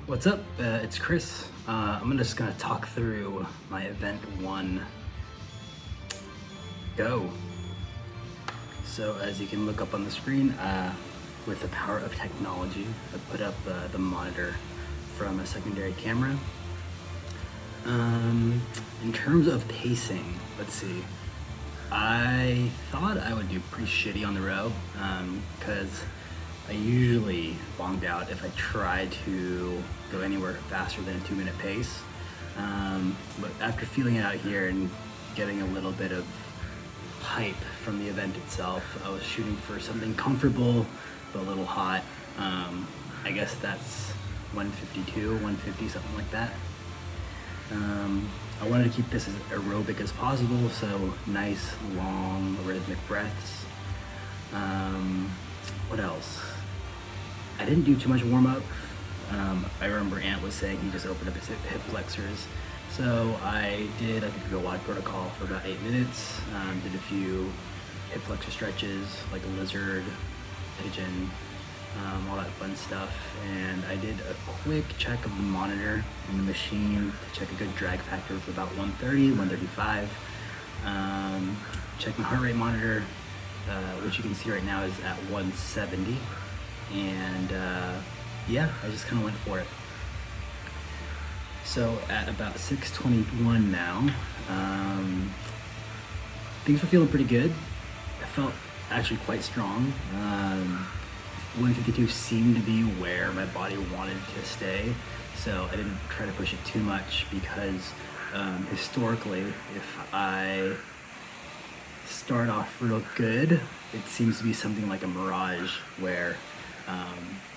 What's up? It's Chris. I'm just gonna talk through my event one. Go. So as you can look up on the screen, with the power of technology, I put up the monitor from a secondary camera. In terms of pacing, let's see. I thought I would do pretty shitty on the row because I usually bonged out if I try to go anywhere faster than a 2-minute pace. But after feeling it out here and getting a little bit of hype from the event itself, I was shooting for something comfortable but a little hot. I guess that's 152, 150, something like that. I wanted to keep this as aerobic as possible, so nice, long, rhythmic breaths. What else? I didn't do too much warm-up. I remember Ant was saying he just opened up his hip flexors. So I did, I think, the wide protocol for about 8 minutes. Did a few hip flexor stretches, like a lizard, pigeon, all that fun stuff. And I did a quick check of the monitor and the machine to check a good drag factor of about 130, 135. Check my heart rate monitor, which you can see right now is at 170. And yeah, I just kind of went for it. So at about 6:21 now, things were feeling pretty good. I felt actually quite strong. 152 seemed to be where my body wanted to stay, so I didn't try to push it too much because historically, if I start off real good, it seems to be something like a mirage where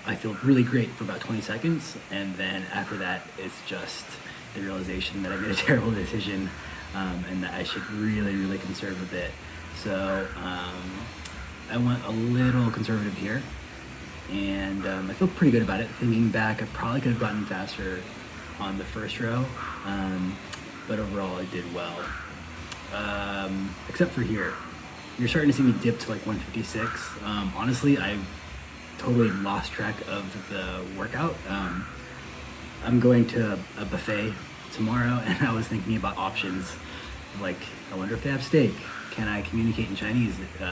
I feel really great for about 20 seconds, and then after that, it's just the realization that I made a terrible decision and that I should really conserve a bit. So I went a little conservative here, and I feel pretty good about it. Thinking back, I probably could have gotten faster on the first row, but overall I did well. Except for here. You're starting to see me dip to like 156. Honestly, I totally lost track of the workout. I'm going to a buffet tomorrow, and I was thinking about options. Like, I wonder if they have steak. Can I communicate in Chinese if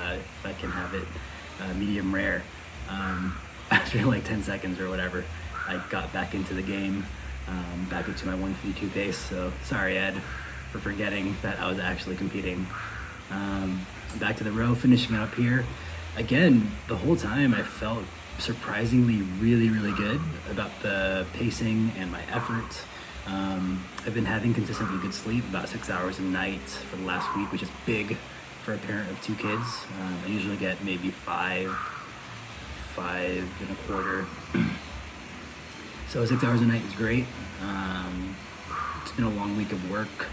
I can have it medium rare? After like 10 seconds or whatever, I got back into the game, back into my 152 pace. So sorry, Ed, for forgetting that I was actually competing. Back to the row, finishing up here. Again, the whole time I felt surprisingly really good about the pacing and my effort. I've been having consistently good sleep, about 6 hours a night for the last week, which is big for a parent of 2 kids. I usually get maybe 5 and a quarter. So 6 hours a night is great. It's been a long week of work.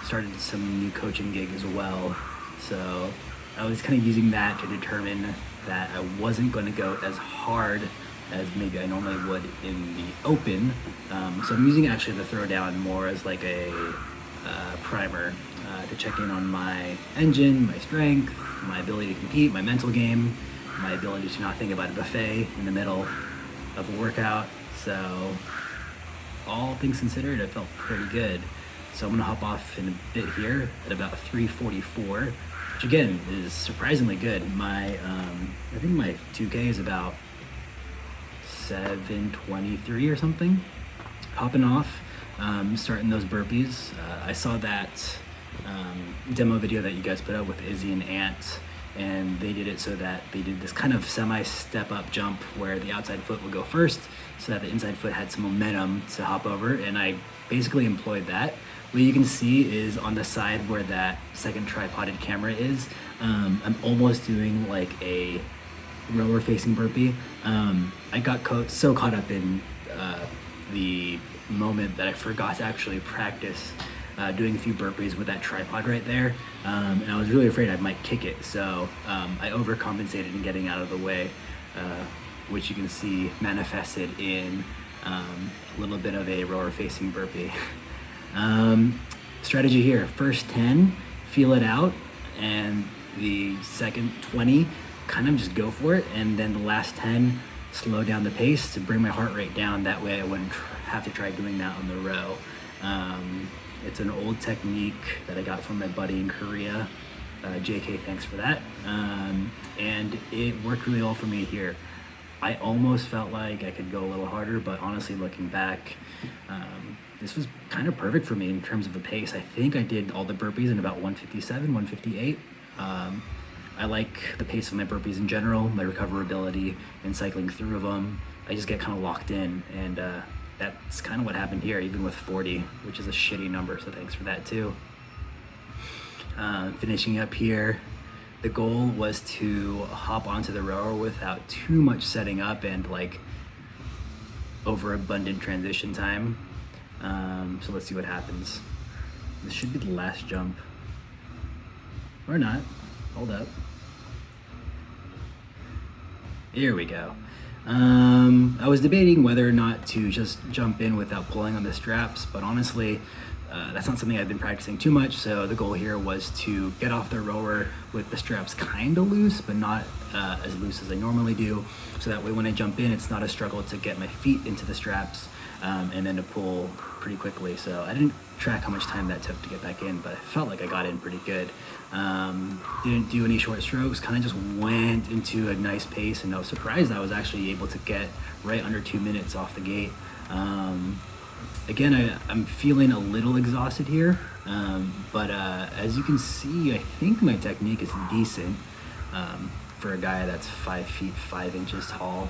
Started some new coaching gig as well. So I was kind of using that to determine that I wasn't going to go as hard as maybe I normally would in the open. So I'm using actually the Throwdown more as like a primer to check in on my engine, my strength, my ability to compete, my mental game, my ability to not think about a buffet in the middle of a workout. So all things considered, I felt pretty good. So I'm gonna hop off in a bit here at about 344, which again is surprisingly good. My I think my 2K is about 723 or something. Hopping off, starting those burpees. I saw that demo video that you guys put out with Izzy and Ant, and they did it so that they did this kind of semi-step up jump where the outside foot would go first so that the inside foot had some momentum to hop over, and I basically employed that. What you can see is on the side where that second tripoded camera is, I'm almost doing like a rower facing burpee. I got so caught up in the moment that I forgot to actually practice doing a few burpees with that tripod right there, and I was really afraid I might kick it, so I overcompensated in getting out of the way, which you can see manifested in a little bit of a rower facing burpee. Strategy here, first 10, feel it out, and the second 20, kind of just go for it, and then the last 10, slow down the pace to bring my heart rate down. That way I wouldn't have to try doing that on the row. It's an old technique that I got from my buddy in Korea. JK, thanks for that. And it worked really well for me here. I almost felt like I could go a little harder, but honestly, looking back, this was kind of perfect for me in terms of the pace. I think I did all the burpees in about 157, 158. I like the pace of my burpees in general, my recoverability, and cycling through them. I just get kind of locked in, and that's kind of what happened here, even with 40, which is a shitty number, so thanks for that too. Finishing up here, the goal was to hop onto the rower without too much setting up and like overabundant transition time. So let's see what happens. This should be the last jump. Or not. Hold up. Here we go. I was debating whether or not to just jump in without pulling on the straps, but honestly, that's not something I've been practicing too much, so the goal here was to get off the rower with the straps kind of loose, but not as loose as I normally do, so that way when I jump in, it's not a struggle to get my feet into the straps and then to pull pretty quickly. So I didn't track how much time that took to get back in, but I felt like I got in pretty good. Didn't do any short strokes, kind of just went into a nice pace, and I was surprised I was actually able to get right under 2 minutes off the gate. Again, I'm feeling a little exhausted here, but as you can see, I think my technique is decent for a guy that's 5 feet 5 inches tall.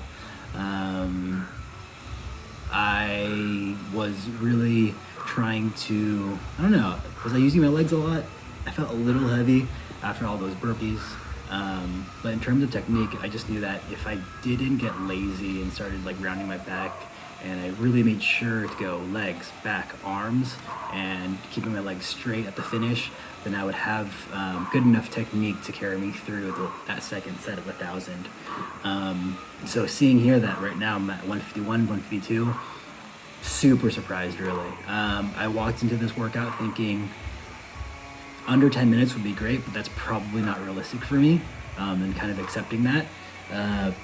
I was really trying to, I don't know, was I using my legs a lot? I felt a little heavy after all those burpees. But in terms of technique, I just knew that if I didn't get lazy and started like rounding my back, and I really made sure to go legs, back, arms, and keeping my legs straight at the finish, then I would have good enough technique to carry me through that second set of 1,000. So seeing here that right now I'm at 151, 152, super surprised really. I walked into this workout thinking under 10 minutes would be great, but that's probably not realistic for me, and kind of accepting that.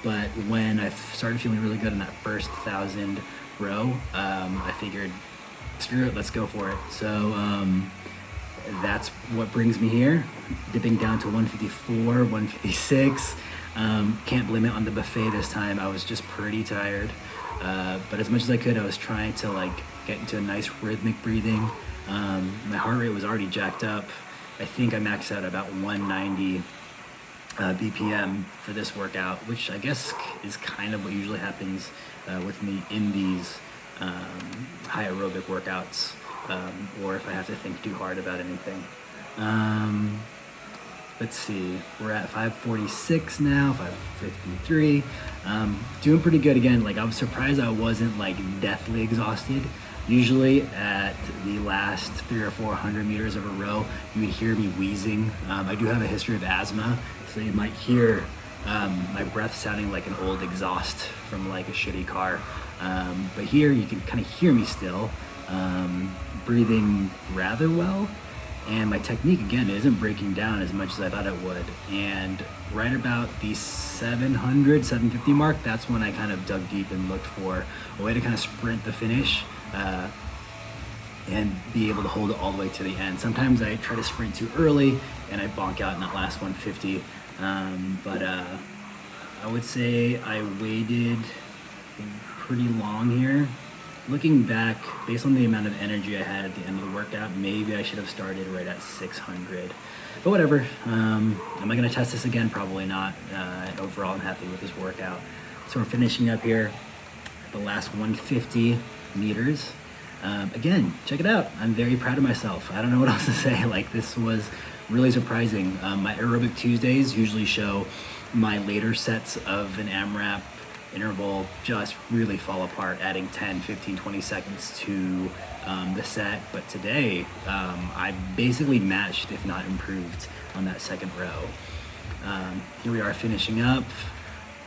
But when I started feeling really good in that first 1,000 row, I figured, screw it, let's go for it. So that's what brings me here, dipping down to 154, 156. Can't blame it on the buffet this time. I was just pretty tired. But as much as I could, I was trying to like get into a nice rhythmic breathing. My heart rate was already jacked up. I think I maxed out about 190 BPM for this workout, which I guess is kind of what usually happens with me in these high aerobic workouts, or if I have to think too hard about anything. Let's see, we're at 546 now, 553. Doing pretty good again. Like, I was surprised I wasn't like deathly exhausted. Usually at the last 300 or 400 meters of a row, you would hear me wheezing. I do have a history of asthma, so you might hear my breath sounding like an old exhaust from like a shitty car. But here you can kind of hear me still, breathing rather well. And my technique, again, isn't breaking down as much as I thought it would. And right about the 700, 750 mark, that's when I kind of dug deep and looked for a way to kind of sprint the finish and be able to hold it all the way to the end. Sometimes I try to sprint too early and I bonk out in that last 150. But I would say I waited pretty long here. Looking back, based on the amount of energy I had at the end of the workout, maybe I should have started right at 600. But whatever. Am I going to test this again? Probably not. Overall, I'm happy with this workout. So we're finishing up here at the last 150 meters. Again, check it out. I'm very proud of myself. I don't know what else to say. Like, this was really surprising. My aerobic Tuesdays usually show my later sets of an AMRAP interval just really fall apart, adding 10, 15, 20 seconds to the set. But today, I basically matched, if not improved, on that second row. Here we are finishing up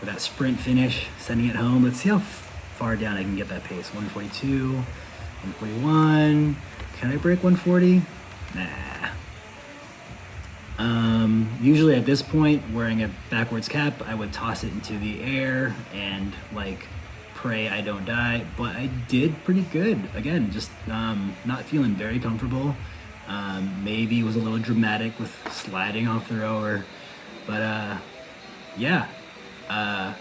with that sprint finish, sending it home. Let's see how far down I can get that pace. 142, 141. Can I break 140? Nah. Usually at this point, wearing a backwards cap, I would toss it into the air and like pray I don't die. But I did pretty good. Again, just not feeling very comfortable. Maybe it was a little dramatic with sliding off the rower, but yeah, I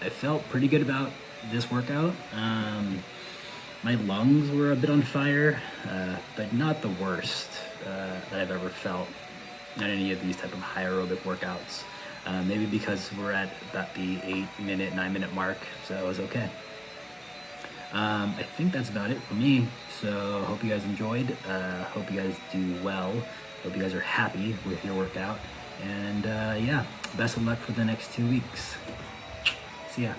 felt pretty good about this workout. My lungs were a bit on fire, but not the worst that I've ever felt on any of these type of high aerobic workouts. Maybe because we're at about the 8-minute, 9-minute mark, so it was okay. I think that's about it for me. So hope you guys enjoyed. Hope you guys do well. Hope you guys are happy with your workout. And yeah, best of luck for the next 2 weeks. See ya.